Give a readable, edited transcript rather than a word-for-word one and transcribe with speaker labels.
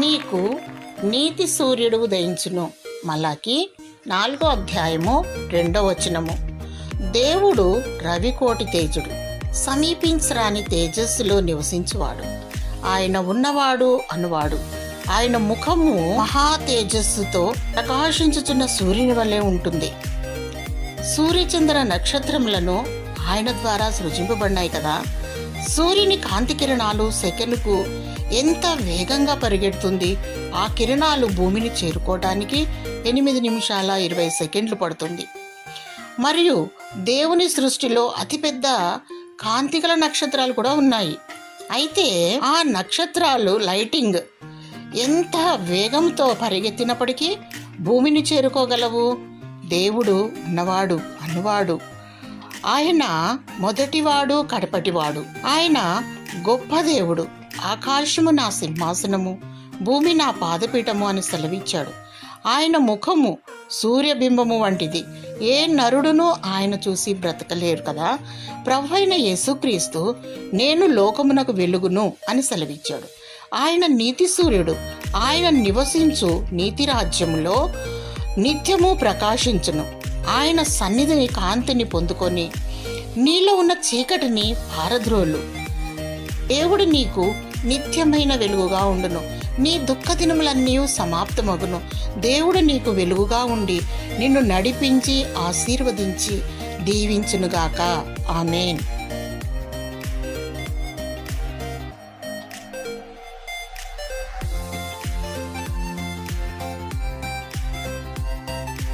Speaker 1: నీకు నీతి సూర్యుడు ఉదయించును. మలాకి 4:2. దేవుడు రవికోటి తేజుడు, సమీపించరాని తేజస్సులో నివసించువాడు. ఆయన ఉన్నవాడు అనువాడు. ఆయన ముఖము మహా తేజస్సుతో ప్రకాశించుచున్న సూర్యుని వలె ఉంటుంది. సూర్యచంద్ర నక్షత్రములను ఆయన ద్వారా సృజింపబడినాయి కదా. సూర్యుని కాంతి కిరణాలు సెకనుకు ఎంత వేగంగా పరిగెడుతుంది. ఆ కిరణాలు భూమిని చేరుకోవడానికి 8 నిమిషాల 20 సెకండ్లు పడుతుంది. మరియు దేవుని సృష్టిలో అతిపెద్ద కాంతిగల నక్షత్రాలు కూడా ఉన్నాయి. అయితే ఆ నక్షత్రాలు లైటింగ్ ఎంత వేగంతో పరిగెత్తినప్పటికీ భూమిని చేరుకోగలవు. దేవుడు ఉన్నవాడు అనువాడు. ఆయన మొదటివాడు కడపటివాడు. ఆయన గొప్ప దేవుడు. ఆకాశము నా సింహాసనము, భూమి నా పాదపీఠము అని సెలవిచ్చాడు. ఆయన ముఖము సూర్యబింబము వంటిది. ఏ నరుడును ఆయన చూసి బ్రతకలేరు కదా. ప్రభువైన యేసుక్రీస్తు నేను లోకమునకు వెలుగును అని సెలవిచ్చాడు. ఆయన నీతి సూర్యుడు. ఆయన నివసించు నీతి రాజ్యములో నిత్యము ప్రకాశించును. ఆయన సన్నిధిని కాంతిని పొందుకొని నీలో ఉన్న చీకటిని పారద్రోలు. దేవుడు నీకు నిత్యమైన వెలుగుగా ఉండును. నీ దుఃఖ దినములన్నీ సమాప్తమగును. దేవుడు నీకు వెలుగుగా ఉండి నిన్ను నడిపించి ఆశీర్వదించి దీవించునుగాక. ఆమేన్.